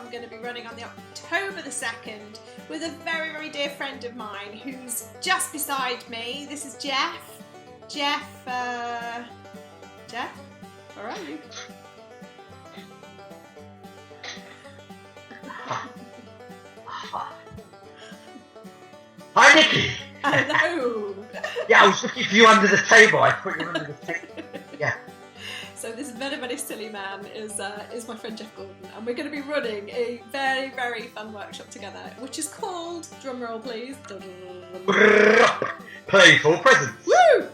we're going to be running on the October the 2nd with a very, very dear friend of mine who's just beside me. This is Jeff. Jeff, where are you? Hi, Nikki. Hello. Yeah, I was looking for you under the table. I thought you were under the table. Yeah. So this very, very silly man is my friend Jeff Gordon, and we're going to be running a very, very fun workshop together, which is called, drumroll please, Playful presence. Woo!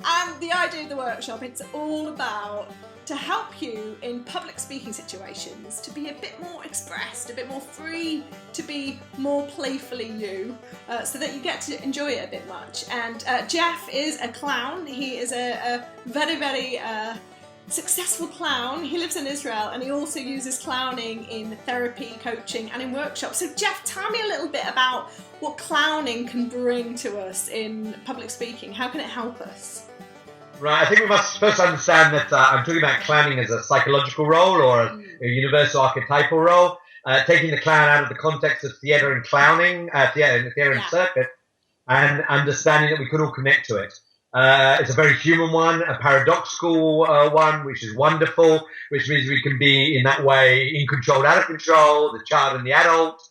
And the idea of the workshop, it's all about to help you in public speaking situations to be a bit more expressed, a bit more free, to be more playfully you, so that you get to enjoy it a bit much. And Jeff is a clown. He is a very, very successful clown. He lives in Israel, and he also uses clowning in therapy, coaching, and in workshops. So Jeff, tell me a little bit about what clowning can bring to us in public speaking. How can it help us? Right, I think we must first understand that I'm talking about clowning as a psychological role or a universal archetypal role, taking the clown out of the context of theatre and clowning, theatre and circuit, and understanding that we could all connect to it. It's a very human one, a paradoxical one, which is wonderful, which means we can be in that way in control, out of control, the child and the adult,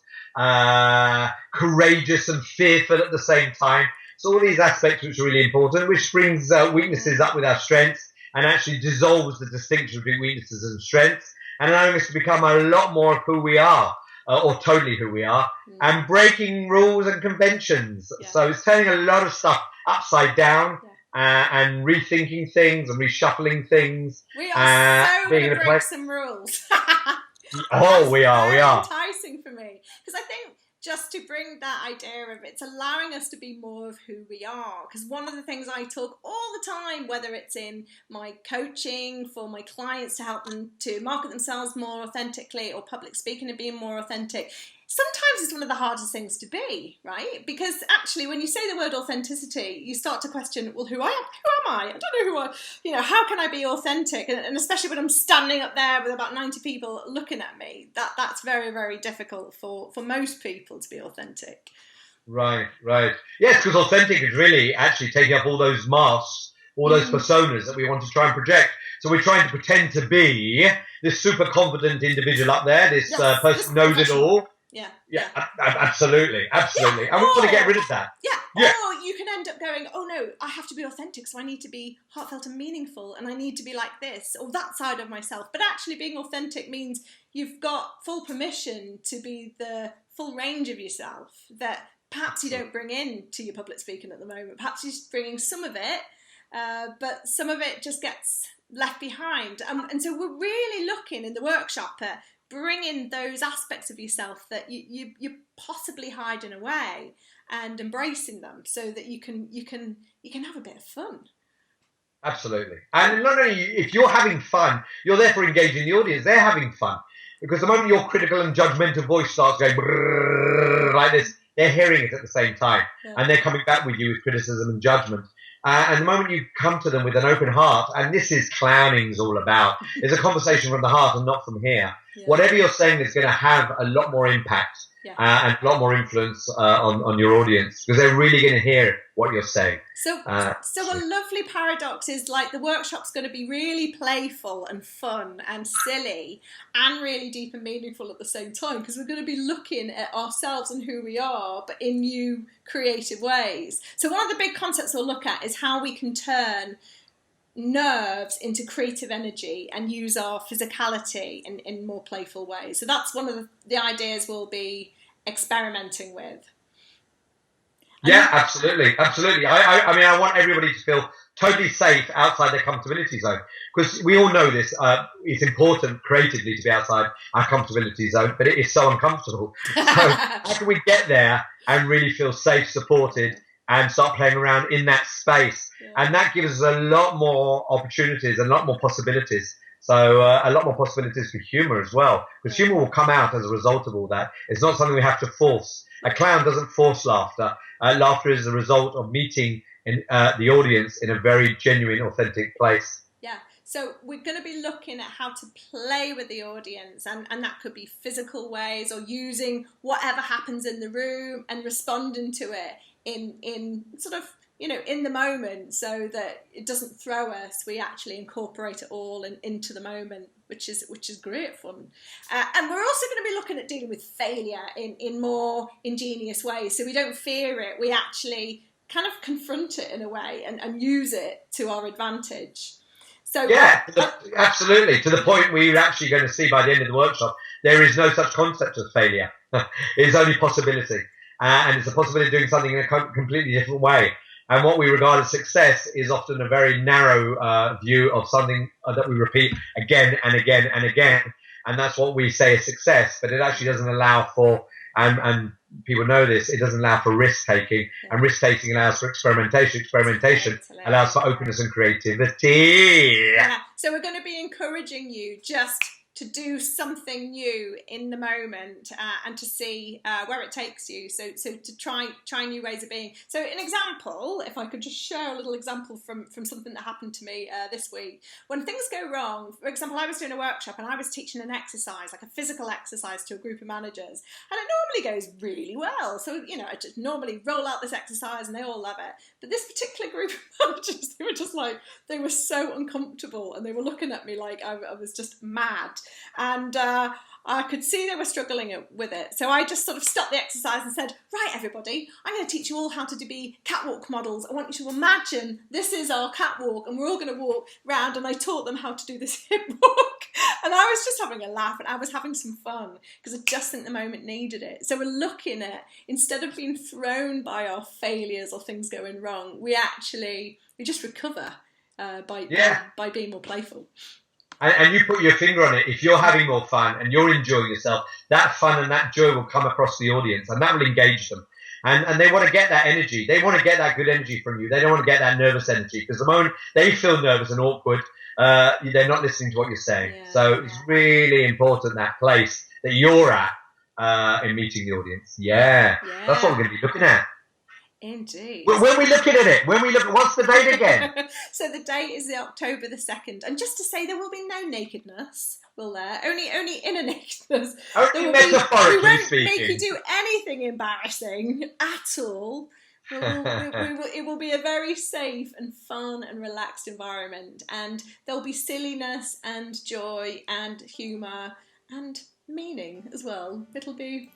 courageous and fearful at the same time. So all these aspects which are really important, which brings weaknesses up with our strengths and actually dissolves the distinction between weaknesses and strengths, and allowing us to become a lot more of who we are, or totally who we are, and breaking rules and conventions. Yeah. So it's turning a lot of stuff upside down. And rethinking things and reshuffling things. We are so going to break some rules. Oh, we are. Enticing for me, because I think just to bring that idea of it's allowing us to be more of who we are. Because one of the things I talk all the time, whether it's in my coaching for my clients to help them to market themselves more authentically or public speaking and being more authentic, sometimes it's one of the hardest things to be, right? Because actually when you say the word authenticity, you start to question, well, who am I? I don't know who I, how can I be authentic? And especially when I'm standing up there with about 90 people looking at me, that's very, very difficult for most people to be authentic. Right. Yes, because authentic is really actually taking up all those masks, all those personas that we want to try and project. So we're trying to pretend to be this super confident individual up there, this person knows it all. Yeah, absolutely. And we want to get rid of that. Yeah. Or you can end up going, oh no, I have to be authentic, so I need to be heartfelt and meaningful, and I need to be like this, or that side of myself. But actually being authentic means you've got full permission to be the full range of yourself that perhaps you don't bring in to your public speaking at the moment. Perhaps you're bringing some of it, but some of it just gets left behind. And so we're really looking in the workshop at bringing those aspects of yourself that you possibly hiding away and embracing them, so that you can have a bit of fun. Absolutely. And not only if you're having fun, you're therefore engaging the audience. They're having fun, because the moment your critical and judgmental voice starts going like this, they're hearing it at the same time, and they're coming back with you with criticism and judgment. And the moment you come to them with an open heart, and this is clowning's all about, it's a conversation from the heart and not from here. Whatever you're saying is going to have a lot more impact and a lot more influence on your audience, because they're really going to hear what you're saying. So a lovely paradox is, like, the workshop's going to be really playful and fun and silly and really deep and meaningful at the same time, because we're going to be looking at ourselves and who we are, but in new creative ways. So one of the big concepts we'll look at is how we can turn nerves into creative energy and use our physicality in more playful ways. So that's one of the ideas we'll be experimenting with. Yeah, absolutely. I mean, I want everybody to feel totally safe outside their comfortability zone, because we all know this. It's important creatively to be outside our comfortability zone, but it is so uncomfortable. So how can we get there and really feel safe, supported, and start playing around in that space? And that gives us a lot more opportunities and a lot more possibilities. So a lot more possibilities for humour as well, because humour will come out as a result of all that. It's not something we have to force. A clown doesn't force laughter. Laughter is a result of meeting the audience in a very genuine, authentic place. Yeah. So we're going to be looking at how to play with the audience, and that could be physical ways or using whatever happens in the room and responding to it in sort of, you know, in the moment, so that it doesn't throw us. We actually incorporate it all into the moment, which is great fun. And we're also going to be looking at dealing with failure in more ingenious ways, so we don't fear it. We actually kind of confront it in a way and use it to our advantage. So yeah, absolutely. To the point where you're actually going to see by the end of the workshop, there is no such concept of failure. It is only possibility. And it's a possibility of doing something in a completely different way. And what we regard as success is often a very narrow view of something that we repeat again and again and again. And that's what we say is success, but it actually doesn't allow for, and people know this, it doesn't allow for risk-taking. And risk-taking allows for experimentation. Experimentation allows for openness and creativity. Yeah. So we're going to be encouraging you just to do something new in the moment, and to see where it takes you. So to try new ways of being. So an example, if I could just share a little example from something that happened to me this week. When things go wrong, for example, I was doing a workshop and I was teaching an exercise, like a physical exercise, to a group of managers, and it normally goes really well. So, you know, I just normally roll out this exercise and they all love it. But this particular group of managers, they were just like, they were so uncomfortable and they were looking at me like I was just mad. And I could see they were struggling with it. So I just sort of stopped the exercise and said, right, everybody, I'm going to teach you all how to be catwalk models. I want you to imagine this is our catwalk and we're all going to walk round. And I taught them how to do this hip walk. And I was just having a laugh and I was having some fun because I just think the moment needed it. So we're looking at, instead of being thrown by our failures or things going wrong, we just recover by being more playful. And you put your finger on it. If you're having more fun and you're enjoying yourself, that fun and that joy will come across the audience and that will engage them. And they want to get that energy. They want to get that good energy from you. They don't want to get that nervous energy, because the moment they feel nervous and awkward, they're not listening to what you're saying. So it's really important, that place that you're at in meeting the audience. That's what we're going to be looking at. Indeed. When we're looking at it, what's the date again? So the date is October the 2nd. And just to say, there will be no nakedness, will there? Only inner nakedness. Only metaphorically we won't speaking. make you do anything embarrassing at all. It will be a very safe and fun and relaxed environment. And there'll be silliness and joy and humour and meaning as well. It'll be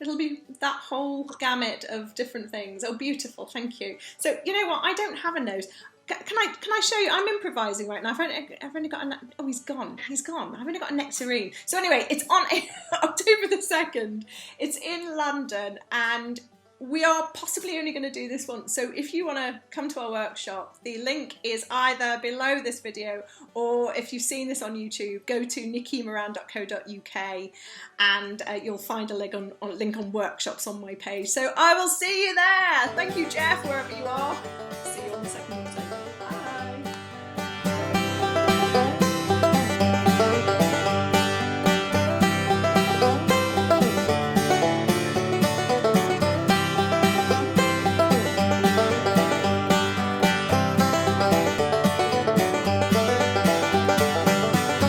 that whole gamut of different things. Oh, beautiful, thank you. So you know what, I don't have a nose. Can I show you? I'm improvising right now. I've only got he's gone. I've only got a nectarine. So anyway, it's on October the 2nd. It's in London, and we are possibly only going to do this once. So if you want to come to our workshop, the link is either below this video, or if you've seen this on YouTube, go to nikkimoran.co.uk and you'll find a link on workshops on my page. So I will see you there. Thank you, Jeff, wherever you are. See you on the 2nd.